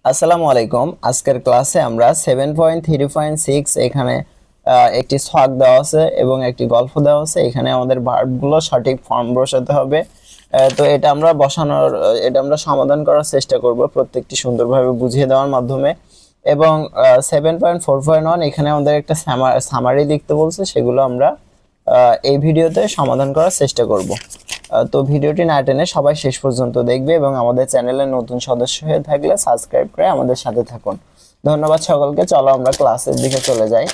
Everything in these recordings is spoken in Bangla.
আসসালামু আলাইকুম। আজকের ক্লাসে আমরা 7.3.6 এখানে একটি ছক দেওয়া আছে এবং একটি গল্প দেওয়া আছে। এখানে আমাদের ভার্বগুলো সঠিক ফর্ম বসাতে হবে। তো এটা আমরা সমাধান করার চেষ্টা করব প্রত্যেকটি সুন্দরভাবে বুঝিয়ে দেওয়ার মাধ্যমে। এবং 7.4.1 এখানে আমাদের একটা সামারি লিখতে বলছে, সেগুলো আমরা এই ভিডিওতে সমাধান করার চেষ্টা করব। তো ভিডিওটি না টেনে সবাই শেষ পর্যন্ত দেখবে এবং আমাদের চ্যানেলের নতুন সদস্য হয়ে থাকলে সাবস্ক্রাইব করে আমাদের সাথে থাকুন। ধন্যবাদ সকলকে। চলো আমরা ক্লাসের দিকে চলে যাই।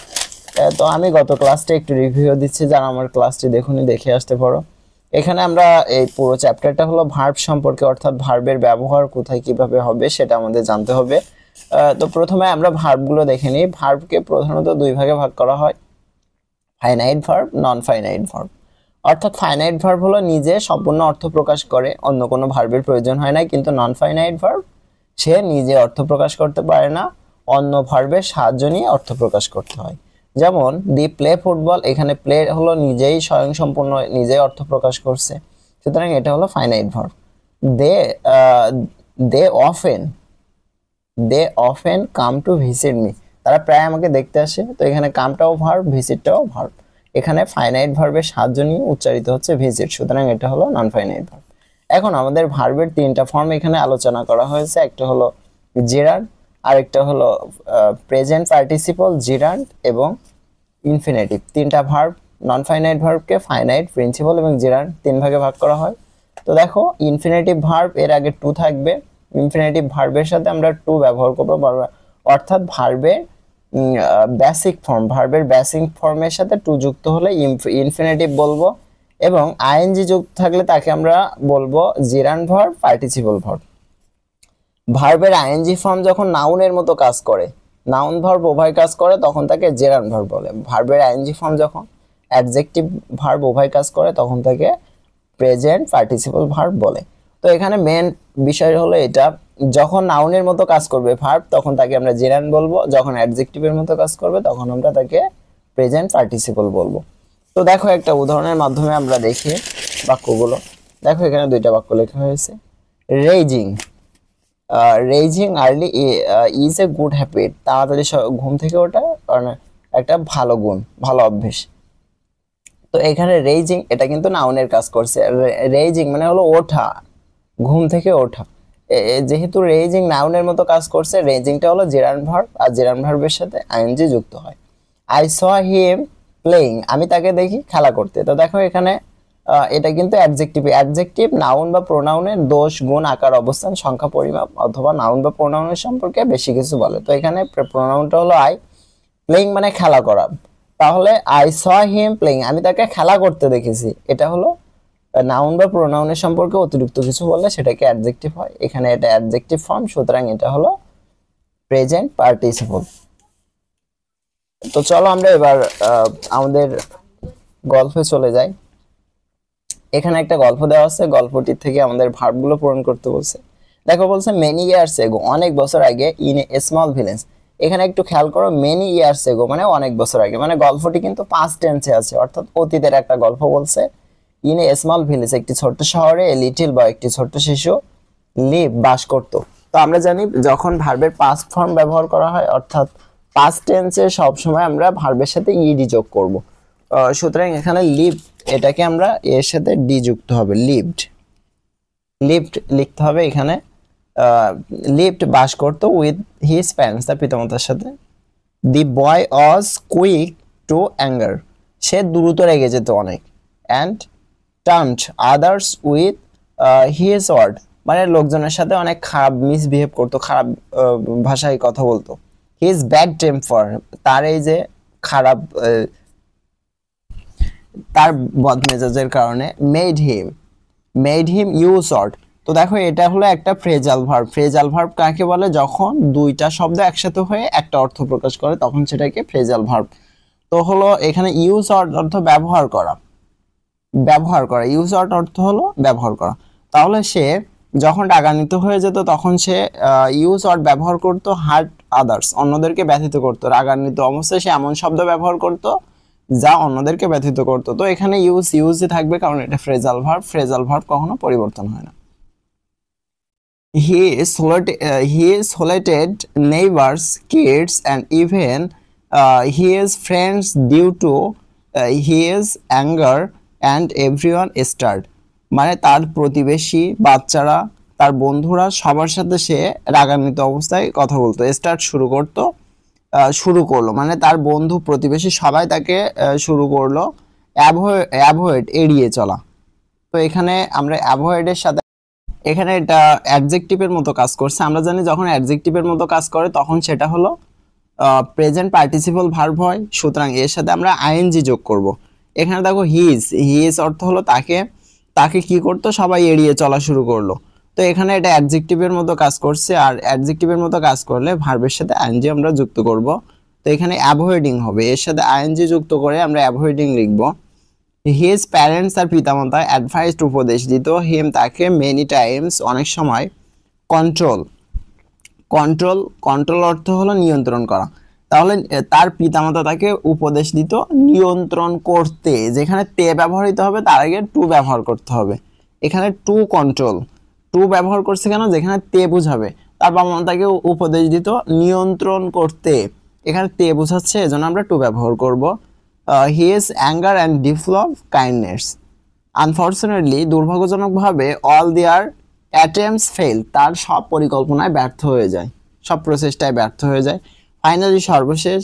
তো আমি গত ক্লাসটা একটু রিভিউ দিচ্ছি, যারা আমার ক্লাসটি দেখুনি দেখে আসতে পারো। এখানে আমরা এই পুরো চ্যাপ্টারটা হলো ভার্ব সম্পর্কে, অর্থাৎ ভার্বের ব্যবহার কোথায় কিভাবে হবে সেটা আমাদের জানতে হবে। তো প্রথমে আমরা ভার্বগুলো দেখে নিই। ভার্বকে প্রধানত দুই ভাগে ভাগ করা হয়, finite verb, non finite verb. অর্থাৎ ফাইনাইট ভার্ব হলো নিজে সম্পূর্ণ অর্থ প্রকাশ করে, অন্য কোনো ভার্বের প্রয়োজন হয় না। কিন্তু নন ফাইনাইট ভার্ব সে নিজে অর্থ প্রকাশ করতে পারে না, অন্য ভার্বের সাহায্য নিয়ে অর্থ প্রকাশ করতে হয়। যেমন দি প্লে ফুটবল, এখানে প্লে হলো নিজেই স্বয়ংসম্পূর্ণ, নিজেই অর্থ প্রকাশ করছে, সুতরাং এটা হলো finite verb. They they often they often come to visit me, তারা প্রায় আমাকে দেখতে আসে। তো এখানে কামটাও ভার্ব, ভিজিটটাও ভার্ব। এখানে ফাইনাইট ভার্বের সাহায্য নিয়ে উচ্চারিত হচ্ছে ভিজিট, সুতরাং এটা হলো নন ফাইনাইট ভার্ব। এখন আমাদের ভার্বের তিনটা ফর্ম এখানে আলোচনা করা হয়েছে। একটা হলো জেরান্ড, আরেকটা হলো প্রেজেন্ট পার্টিসিপল, জিরান্ড এবং ইনফিনিটিভ। তিনটা ভার্ব, নন ফাইনাইট ভার্বকে ফাইনাইট, প্রিন্সিপাল এবং জেরান্ড তিন ভাগে ভাগ করা হয়। তো দেখো, ইনফিনিটিভ ভার্ব এর আগে টু থাকবে। ইনফিনিটিভ ভার্বের সাথে আমরা টু ব্যবহার করবো, অর্থাৎ ভার্বের বেসিক ফর্মের সাথে টু যুক্ত হলে ইনফিনিটিভ বলবো, এবং আইএনজি যুক্ত থাকলে তাকে আমরা বলবো জিরান্ড ভার্ব, পার্টিসিপল ভার্ব। ভার্বের আইএনজি ফর্ম যখন নাউনের মতো কাজ করে, নাউন ভার্ব উভয় কাজ করে, তখন তাকে জেরান্ড ভার্ব বলে। ভার্বের আইএনজি ফর্ম যখন অ্যাডজেক্টিভ ভার্ব উভয় কাজ করে, তখন তাকে প্রেজেন্ট পার্টিসিপল ভার্ব বলে। তো এখানে মেন বিষয় হলো এটা, যখন নাউনের মতো কাজ করবে ভার্ব তখন তাকে আমরা জেরান্ড বলবো, যখন অ্যাডজেক্টিভের মতো কাজ করবে তখন আমরা তাকে প্রেজেন্ট পার্টিসিপল বলবো। তো দেখো, একটা উদাহরণের মাধ্যমে আমরা দেখি বাক্যগুলো। দেখো, এখানে দুইটা বাক্য লেখা হয়েছে। Raising raising early is a good habit, তাড়াতাড়ি ঘুম থেকে ওঠা একটা ভালো গুণ, ভালো অভ্যেস। তো এখানে রেজিং এটা কিন্তু নাউনের কাজ করছে। রেজিং মানে হলো ওঠা, ঘুম থেকে ওঠা। যেহেতু রেজিং নাউনের মতো কাজ করছে, রেজিংটা হলো জেরান্ড ভার্ব, আর জেরান্ড ভার্বের সাথে আইএনজি যুক্ত হয়। আই স হিম প্লেইং, আমি তাকে দেখি খেলা করতে। তো দেখো এখানে এটা কিন্তু অ্যাডজেক্টিভ নাউন বা প্রোনাউনের দোষ, গুণ, আকার, অবস্থান, সংখ্যা, পরিমাপ অথবা নাউন বা প্রোনাউনের সম্পর্কে বেশি কিছু বলে। তো এখানে প্রোনাউনটা হলো আই, প্লেইং মানে খেলা করা। তাহলে আই স হিম প্লেইং, আমি তাকে খেলা করতে দেখেছি, এটা হলো নাউন বা প্রোনাউনের সম্পর্কে অতিরিক্ত কিছু বললে সেটাকে অ্যাডজেক্টিভ হয়। এখানে এটা অ্যাডজেক্টিভ ফর্ম, সুতরাং এটা হলো প্রেজেন্ট পার্টিসিপল। তো চলো আমরা এবার আমাদের গল্পে চলে যাই। এখানে একটা গল্প দেওয়া আছে, গল্পটির থেকে আমাদের ভার্বগুলো পূরণ করতে বলছে। দেখো, বলছে মেনি ইয়ার্স এগো, অনেক বছর আগে, ইন এ স্মল ভিলেজ। এখানে একটু খেয়াল করো, মেনি ইয়ার্স এগো মানে অনেক বছর আগে, মানে গল্পটি কিন্তু পাস্ট টেন্সে আছে, অর্থাৎ অতীতের একটা গল্প বলছে। ইন এ স্মল ভিলেজ, একটি ছোট্ট শহরে, এ লিটল বয়, একটি ছোট্ট শিশু, লিভ বাস করত। তো আমরা জানি যখন ভার্বের পাস্ট ফর্ম ব্যবহার করা হয়, অর্থাৎ পাস্ট টেন্সে সবসময় আমরা ভার্বের সাথে ইডি যোগ করব। সুতরাং এখানে লিভ এটাকে আমরা এর সাথে ডি যুক্ত হবে, লিভড লিখতে হবে। এখানে লিভড বাস করতো উইথ হিজ প্যারেন্টস, তার পিতামাতার সাথে। The boy was quick to anger, সে দ্রুত রেগে যেত অনেক। And termed others with his word, মানে লোকজনের সাথে অনেক খারাপ মিসবিহেভ করতো, খারাপ ভাষায় কথা বলতো। হিজ ব্যাড টেম্পার, তার এই যে খারাপ তার বদমেজাজের কারণে মেড হিম ইউজ অড। তো দেখো, এটা হলো একটা ফ্রেজাল ভার্ব। ফ্রেজাল ভার্ব কাকে বলে? যখন দুইটা শব্দ একসাথে হয়ে একটা অর্থ প্রকাশ করে, তখন সেটাকে ফ্রেজাল ভার্ব। তো হলো এখানে ইউজ অড অর্থ ব্যবহার করা, ইউজ অড অর্থ হলো ব্যবহার করা। তাহলে সে যখন রাগান্বিত হয়ে যেত তখন সে ইউজ অড ব্যবহার করতো হার্ট আদার্স, অন্যদেরকে ব্যথিত করতো। রাগান্বিত অবস্থায় সে এমন শব্দ ব্যবহার করতো যা অন্যদেরকে ব্যথিত করতো। তো এখানে ইউজই থাকবে, কারণ এটা ফ্রেজাল ভার্ব কখনো পরিবর্তন হয় না। He isolated neighbors, kids, and even his friends due to his anger, and everyone stirred. মানে তার প্রতিবেশী, বাচ্চারা, তার বন্ধুরা সবার সাথে সে রাগান্বিত অবস্থায় কথা বলতো, স্টার্ট শুরু করলো মানে তার বন্ধু প্রতিবেশী সবাই তাকে শুরু করলো অ্যাভয়েড এড়িয়ে চলা। তো এখানে আমরা অ্যাভয়েডের সাথে এখানে এটা অ্যাডজেক্টিভের মতো কাজ করছে। আমরা জানি যখন অ্যাডজেক্টিভের মতো কাজ করে তখন সেটা হলো প্রেজেন্ট পার্টিসিপল ভার্ব হয়, সুতরাং এর সাথে আমরা আইএনজি যোগ করব। এখানে দেখো হিজ অর্থ হলো তাকে, তাকে কি করতো সবাই এড়িয়ে চলা শুরু করলো। তো এখানে এটা অ্যাডজেক্টিভের মতো কাজ করছে, আর অ্যাডজেক্টিভের মতো কাজ করলে ভার্বের সাথে আইএনজি আমরা যুক্ত করব। তো এখানে অ্যাভয়েডিং হবে, এর সাথে আইএনজি যুক্ত করে আমরা অ্যাভয়েডিং লিখব। হিজ প্যারেন্টস, আর পিতামাতা অ্যাডভাইসড উপদেশ দিত, হিম তাকে, মেনি টাইমস অনেক সময়, কন্ট্রোল কন্ট্রোল কন্ট্রোল অর্থ হলো নিয়ন্ত্রণ করা। তাহলে তার পিতামাতা তাকে উপদেশ দিত নিয়ন্ত্রণ করতে, যেখানে তে ব্যবহৃত হবে তার আগে টু ব্যবহার করতে হবে। এখানে টু কন্ট্রোল, টু ব্যবহার করছে কেন, যেখানে তে বুঝাবে। তার বাবা মা তাকে উপদেশ দিত নিয়ন্ত্রণ করতে, এখানে তে বুঝাচ্ছে এজন্য আমরা টু ব্যবহার করব। His anger and develop kindness, unfortunately দুর্ভাগ্যজনকভাবে অল দেয়ার অ্যাটেম্পটস ফেল, তার সব পরিকল্পনায় ব্যর্থ হয়ে যায়, সব প্রচেষ্টায় ব্যর্থ হয়ে যায়। ফাইনালি সর্বশেষ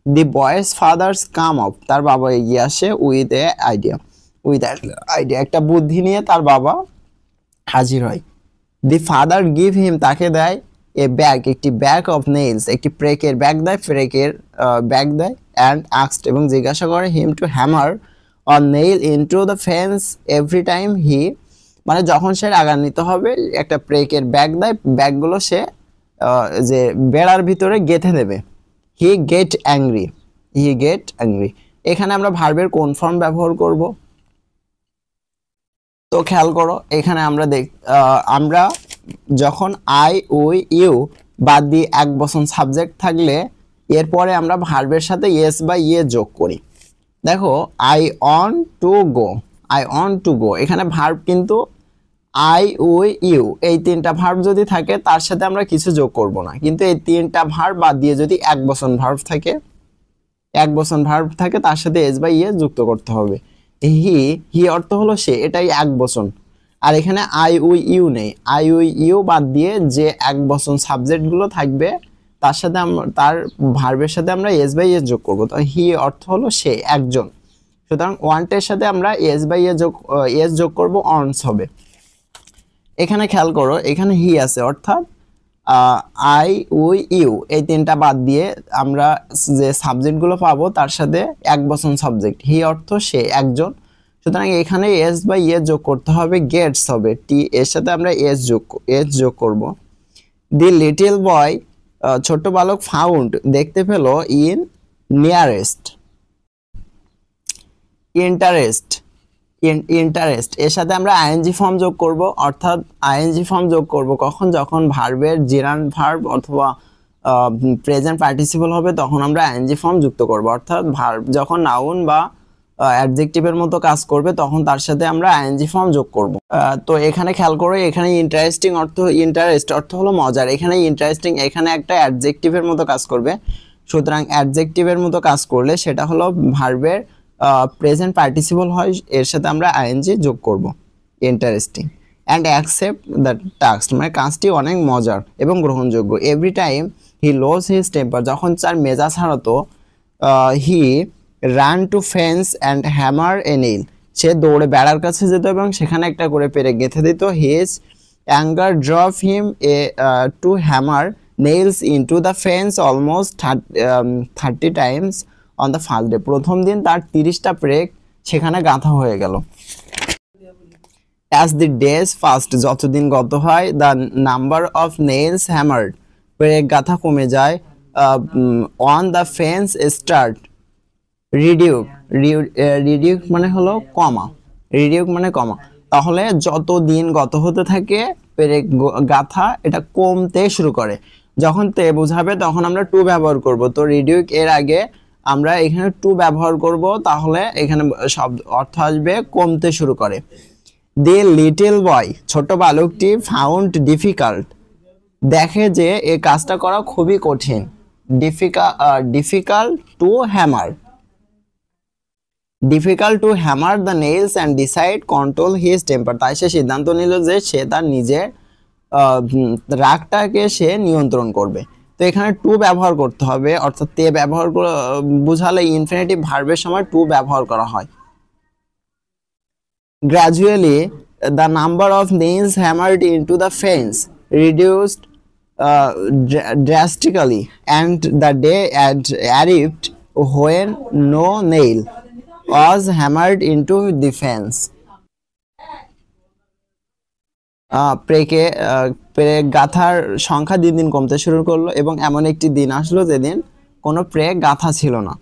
the boy's fathers come up, তার বাবা এগিয়ে আসে উইথ আইডিয়া, একটা বুদ্ধি নিয়ে তার বাবা হাজির হয়। দি ফাদার গিভ হিম, তাকে দেয় এ ব্যাগ, একটি ব্যাগ অফ নেইলস, একটি প্রেকের ব্যাগ দেয়, ব্যাগ দেয়, অ্যান্ড আস্কড এবং জিজ্ঞাসা করে him to hammer on nail into the fence every time he, মানে যখন সে রাগান্বিত হবে একটা প্রেকের ব্যাগ দেয়, ব্যাগগুলো সে যে বেড়ার ভিতরে গেঁথে দেবে। হি গেট অ্যাংরি, এখানে আমরা ভার্বের কোন ফর্ম ব্যবহার করব? তো খেয়াল করো এখানে আমরা যখন আই উই ইউ বাদ দিয়ে এক বচন সাবজেক্ট থাকলে এরপরে আমরা ভার্বের সাথে ইয়েস বা ইয়ে যোগ করি। দেখো আই অন টু গো, এখানে ভার্ব কিন্তু আই উই ইউ, এই তিনটা ভার্ব যদি থাকে তার সাথে আমরা কিছু যোগ করব না, কিন্তু এই তিনটা ভার্ব বাদ দিয়ে যদি এক বচন ভার্ব থাকে তার সাথে এস বা ইয়ে যুক্ত করতে হবে। হি অর্থ হলো সে, এটাই এক বচন। আর এখানে আই উই ইউ নেই, আই উই ইউ বাদ দিয়ে যে এক বচন সাবজেক্ট গুলো থাকবে তার সাথে তার ভার্বের সাথে আমরা এস বাই এস যোগ করবো। তো হি অর্থ হলো সে, একজন, সুতরাং ওয়ান্টের সাথে আমরা এস বাই এস যোগ করবো, অনস হবে। এখানে খেয়াল করো এখানে হি আছে, অর্থাৎ আই উই ইউ এই তিনটা বাদ দিয়ে আমরা যে সাবজেক্টগুলো পাবো তার সাথে এক বচন সাবজেক্ট, হি অর্থ সে, একজন, সুতরাং এখানে এস বা ইয়ে যোগ করতে হবে, গেটস হবে, টি এর সাথে আমরা এস যোগ করব। দি লিটল বয়, ছোট বালক, ফাউন্ড দেখতে পেল, ইন নিয়ারেস্ট ইন্টারেস্ট এর সাথে আমরা আইএনজি ফর্ম যোগ করব, অর্থাৎ আইএনজি ফর্ম যোগ করব কখন, যখন ভার্বের জিরান্ড ভার্ব অথবা প্রেজেন্ট পার্টিসিপল হবে তখন আমরা আইএনজি ফর্ম যুক্ত করব, অর্থাৎ ভার্ব যখন নাউন বা অ্যাডজেক্টিভের মতো কাজ করবে তখন তার সাথে আমরা আইএনজি ফর্ম যোগ করব। তো এখানে খেয়াল করো এখানে ইন্টারেস্ট অর্থ হলো মজার, এখানে ইন্টারেস্টিং এখানে একটা অ্যাডজেক্টিভের মতো কাজ করবে, সুতরাং অ্যাডজেক্টিভের মতো কাজ করলে সেটা হলো ভার্বের প্রেজেন্ট পার্টিসিপল হয়, এর সাথে আমরা আইএনজি যোগ করব, interesting. And accept the task, মানে কাজটি অনেক মজার এবং গ্রহণযোগ্য। Every time he lost his temper, যখন তার মেজাজ হারাতো, he ran to fence and hammer a nail, সে দৌড়ে বেড়ার কাছে যেত এবং সেখানে একটা করে পেরেক গেঁথে দিত। His anger drove him to hammer nails into the fence almost 30 times on the first day, প্রথম দিন তার 30টা পেরেক সেখানে গাঁথা হয়ে গেল। অ্যাজ দি ডেজ ফাস্ট, যতদিন গত হয়, দ্য নাম্বার অফ নেইলস হ্যামার্ড, পেরেক গাঁথা কমে যায়। অন দ্য ফেন্স স্টার্ট রিডিউক মানে হলো কমা, তাহলে যত দিন গত হতে থাকে পেরেক গাঁথা এটা কমতে শুরু করে, যখন তে বোঝাবে তখন আমরা টু ব্যবহার করব। তো রিডিউক এর আগে আমরা এখানে টু ব্যবহার করব, তাহলে এখানে শব্দ অর্থ আসবে কমতে শুরু করে। দি লিটল বয়, ছোট বালকটি, ফাউন্ড ডিফিকাল্ট, দেখে যে এই কাজটা করা খুবই কঠিন। Difficult to hammer, difficult to hammer the nails and decide control his temper, তাই সে সিদ্ধান্ত নিল যে সে তার নিজের রাগটাকে সে নিয়ন্ত্রণ করবে। তো এখানে টু ব্যবহার করতে হবে, অর্থাৎ তে ব্যবহার বুঝালে ইনফিনিটিভ ভার্বের সময় টু ব্যবহার করা হয়। Gradually the number of nails hammered into the fence reduced drastically, and the day arrived when no nail was hammered into the fence. প্রেকে গাথার সংখ্যা দিন দিন কমতে শুরু করলো এবং এমন একটি দিন আসলো যেদিন কোনো প্রে গাথা ছিল না।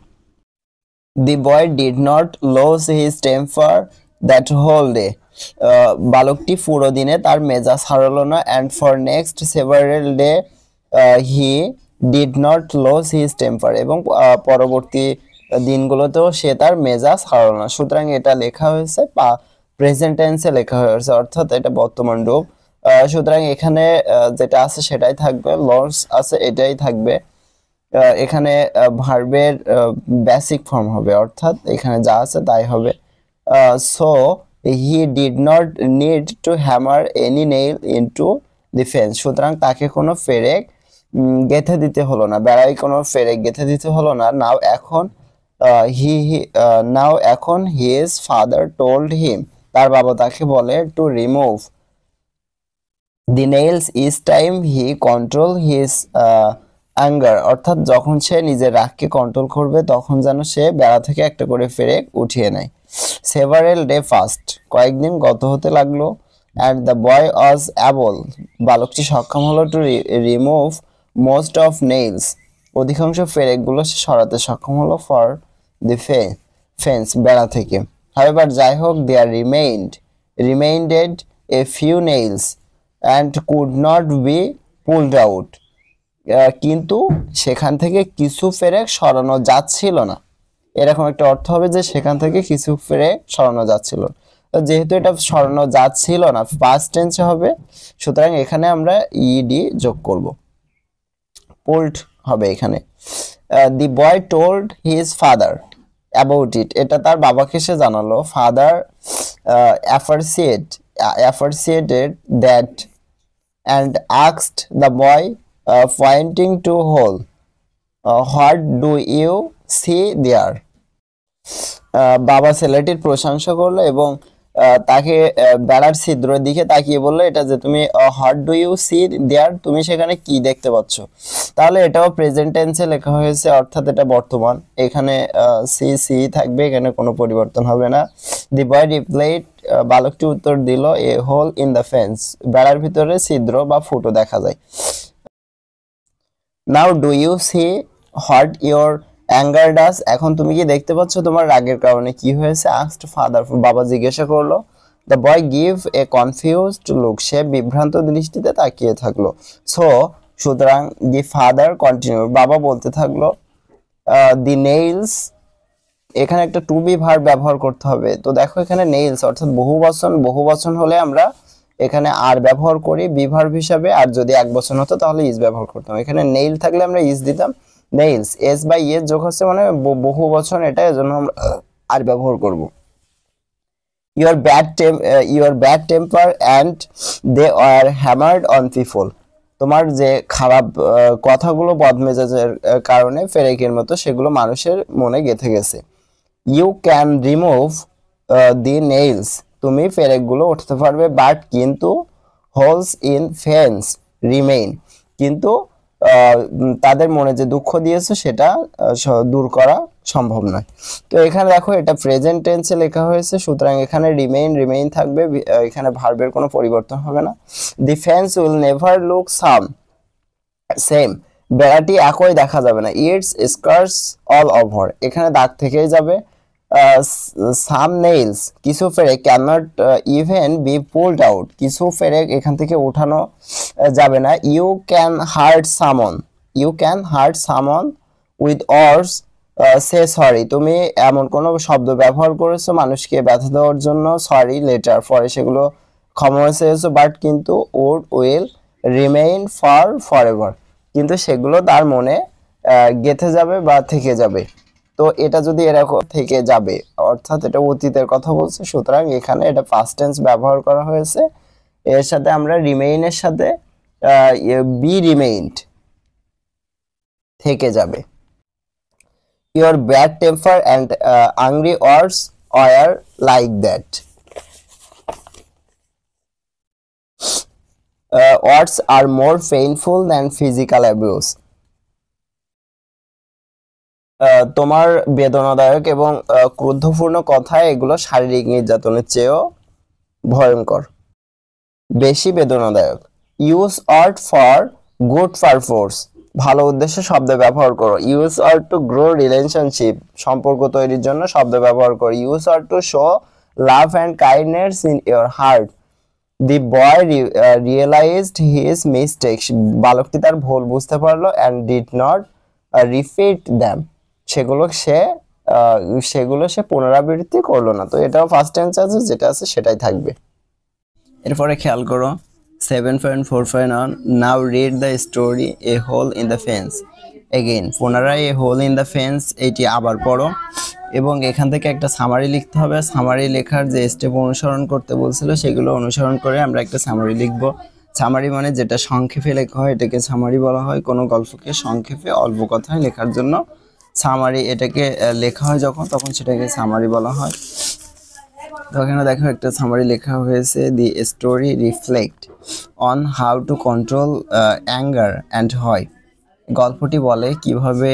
The boy did not lose his temper that whole day. বালকটি পুরো দিনে তার মেজাজ হারালো না। and for next several day he did not lose his temper, এবং পরবর্তী দিনগুলোতেও সে তার মেজাজ হারালো না। সুতরাং এটা লেখা হয়েছে প্রেজেন্ট টেন্সে লেখা হয়েছে, অর্থাৎ এটা বর্তমান রূপ। সুতরাং এখানে যেটা আছে সেটাই থাকবে, লস আছে এটাই থাকবে। এখানে ভার্বের বেসিক ফর্ম হবে, অর্থাৎ এখানে যা আছে তাই হবে। So he did not need to hammer any nail into the fence, সুতরাং তাকে কোনো ফেরেক গেঁথে দিতে হলো না, বেড়াই কোনো ফেরেক গেঁথে দিতে হলো না। নাও এখন হিজ ফাদার টোল্ড হিম, তার বাবা তাকে বলে to remove the nails each time he control his anger, অর্থাৎ যখন সে নিজের রাগকে কন্ট্রোল করবে তখন যেন সে বেড়া থেকে একটা করে ফেরেক উঠিয়ে নেয়। সেভারেল ডে ফাস্ট, কয়েকদিন গত হতে লাগলো। And the boy was able, বালকটি সক্ষম হলো to remove most of nails, অধিকাংশ ফেরেকগুলো সে সরাতে সক্ষম হলো ফর দি ফেন্স, বেড়া থেকে। হাউএভার, যাই হোক, there remained a few nails and could not be pulled out, কিন্তু সেখান থেকে কিছু ফেরেক সরানো যাচ্ছিল না, এরকম একটা অর্থ হবে যে সেখান থেকে কিছু ফেরেক সরানো যাচ্ছিল। যেহেতু এটা সরানো যাচ্ছিল না, পাস্ট টেন্সে হবে, সুতরাং এখানে আমরা ইডি যোগ করব, পুলড হবে এখানে। The boy told his father about it, এটা তার বাবাকে সে জানালো। Father appreciated that and asked the boy, pointing to hole, what do you see there? বাবা ছেলেটির প্রশংসা করলো এবং তাকে বেড়ার ছিদ্রের দিকে তাকিয়ে বললো, এটা যে তুমি হোয়াট ডু ইউ সি দেয়ার, তুমি সেখানে কি দেখতে পাচ্ছ। তাহলে এটাও প্রেজেন্ট টেন্সে লেখা হয়েছে, অর্থাৎ এটা বর্তমান, এখানে সি থাকবে, এখানে কোনো পরিবর্তন হবে না। দি বয় রিপ্লাইড, বালকটি উত্তর দিল, a hole in the fence, বেড়ার ভিতরে ছিদ্র বা ফুটো দেখা যায়। Now do you see what your anger does, এখন তুমি কি দেখতে পাচ্ছ তোমার রাগের কারণে কি হয়েছে। আস্কড ফাদার, বাবা জিজ্ঞাসা করলো। The boy give a confused look, সে বিভ্রান্ত দৃষ্টিতে তাকিয়ে থাকলো। সুতরাং দি ফাদার কন্টিনিউ, বাবা বলতে থাকলো, দি নেইলস, এখানে একটা টু বি ভার্ব ব্যবহার করতে হবে। তো দেখো এখানে নেইলস অর্থাৎ বহুবচন হলে আমরা এখানে আর ব্যবহার করি বি ভার্ব হিসাবে, আর যদি এক বচন হতো তাহলে ইজ ব্যবহার করতাম। এখানে নেইল থাকলে আমরা ইজ দিতাম, নেইলস এস বাই এস যোগ হচ্ছে মানে বহু বচন, এটা এজন্য আমরা আর ব্যবহার করব। Your bad temper and they are hammered on people, তোমার যে খারাপ কথাগুলো বদমেজাজের কারণে ফেরেকের মতো সেগুলো মানুষের মনে গেঁথে গেছে। You can remove the nails, তুমি ফেরেকগুলো উঠতে পারবে, বাট কিন্তু হোলস ইন ফেন্স রিমেইন, কিন্তু তাদের মনে যে দুঃখ দিয়েছে সেটা দূর করা সম্ভব নয়। তো এখানে দেখো এটা প্রেজেন্ট টেন্সে লেখা হয়েছে, সুতরাং এখানে রিমেইন থাকবে, এখানে ভার্বের কোনো পরিবর্তন হবে না। The fence will never look same, বেড়াটি একই দেখা যাবে না। ইটস স্কার্স অল ওভার, এখানে দাগ থেকেই যাবে। সাম নেইলস, কিছু ফেরেক, can not even be pulled out, কিছু ফেরেক এখান থেকে উঠানো যাবে না। You can hurt someone with words say sorry, তুমি এমন কোন শব্দ ব্যবহার করেছো মানুষকে ব্যথা দেওয়ার জন্য, সরি লেটার পরে সেগুলো ক্ষমা চেয়েছো, বাট কিন্তু wood will remain for forever, কিন্তু সেগুলো তার মনে গেঁথে যাবে বা থেকে যাবে। তো এটা যদি এরকম থেকে যাবে অর্থাৎ এটা অতীতের কথা বলছে, সুতরাং এখানে এটা পাস্ট টেন্স ব্যবহার করা হয়েছে। এর সাথে আমরা রিমেইনের সাথে বি রিমেইনড থেকে যাবে। Your bad temper and angry words are like that. Words are more painful than physical abuse. তোমার বেদনাদায়ক এবং ক্রোধপূর্ণ কথা এগুলো শারীরিক নির্যাতনের চেয়েও ভয়ঙ্কর, বেশি বেদনাদায়ক। Use word for good purpose, ভালো উদ্দেশ্যে শব্দ ব্যবহার করো। Use word to grow relationship, সম্পর্ক তৈরির জন্য শব্দ ব্যবহার করো। Use word to show love and kindness in your heart. The boy realized his mistakes, বালকটি তার ভুল বুঝতে পারলো। And did not repeat them, সেগুলো সে পুনরাবৃত্তি করলো না। তো এটাও ফার্স্ট টেন্স আছে, যেটা আছে সেটাই থাকবে। এরপরে খেয়াল করো 7.4.1, now read the story a hole in the fence. Again পুনরায় a hole in the fence এটি আবার পড়ো এবং এখান থেকে একটা সামারি লিখতে হবে। সামারি লেখার যে স্টেপ অনুসরণ করতে বলছিল সেগুলো অনুসরণ করে আমরা একটা সামারি লিখব। সামারি মানে যেটা সংক্ষেপে লেখা হয় এটাকে সামারি বলা হয়। কোনো গল্পকে সংক্ষেপে অল্প কথায় লেখার জন্য সামারি এটাকে লেখা হয় তখন সেটাকে সামারি বলা হয়। তো এখানে দেখো একটা সামারি লেখা হয়েছে, the story reflect on how to control anger and হয়। গল্পটি বলে কিভাবে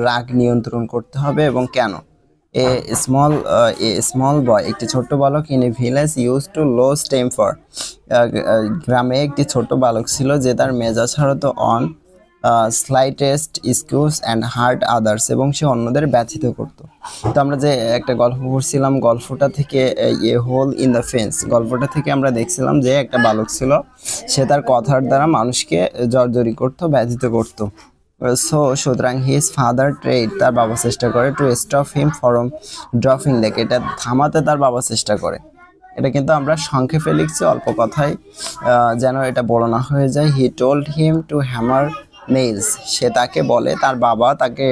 রাগ নিয়ন্ত্রণ করতে হবে এবং কেন। এ স্মল বয়, একটি ছোট্ট বালক in a village use to lose temper, গ্রামে একটি ছোট্ট বালক ছিল যে তার মেজাজ হারাতো on slightest excuse and hurt others, এবং সে অন্যদের ব্যথিত করত। তো আমরা যে একটা গল্প পড়ছিলাম, গল্পটা থেকে এ হোল ইন দ্য ফেন্স, গল্পটা থেকে আমরা দেখছিলাম যে একটা বালক ছিল, সে তার কথার দ্বারা মানুষকে জর্জরি করতো, ব্যথিত করতো। সুতরাং হিজ ফাদার ট্রেড, তার বাবা চেষ্টা করে, to stop him from dropping that, এটা থামাতে তার বাবা চেষ্টা করে। এটা কিন্তু আমরা সংক্ষেপে লিখছি, অল্প কথায় যেন এটা বড় না হয়ে যায়। He told him to hammer nails, সে তাকে বলে, তার বাবা তাকে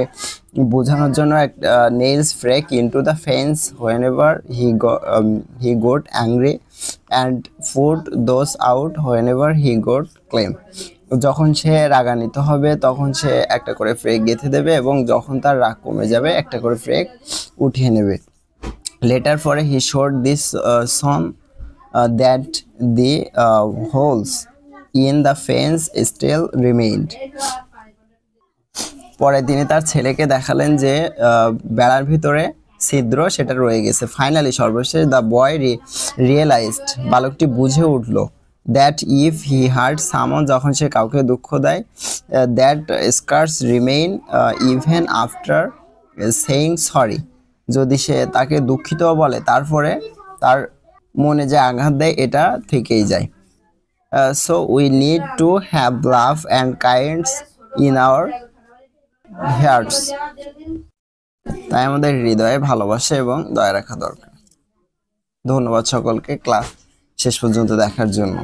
বোঝানোর জন্য একটা nails freak into the fence whenever he got angry and pulled those out whenever he got calm, যখন সে রাগান্বিত হবে তখন সে একটা করে ফ্রেক গেঁথে দেবে এবং যখন তার রাগ কমে যাবে একটা করে ফ্রেক উঠিয়ে নেবে। লেটার পরে he showed this son that the holes in the fence still remained, পরে তিনি তার ছেলেকে দেখালেন যে বেড়ার ভিতরে ছিদ্র সেটা রয়ে গেছে। ফাইনালি সর্বশেষ দ্য বয় রিয়েলাইজড, বালকটি বুঝে উঠলো, দ্যাট ইফ হি হার্ট সামন, যখন সে কাউকে দুঃখ দেয়, that স্কার্স remain even after saying sorry, যদি সে তাকে দুঃখিত বলে তারপরে তার মনে যে আঘাত দেয় এটা থেকেই যায়। So we need to have love and kinds in our hertz, তাই আমাদের হৃদয়ে ভালোবাসা এবং দয়া রাখা দরকার। ধন্যবাদ সকলকে ক্লাস শেষ পর্যন্ত দেখার জন্য।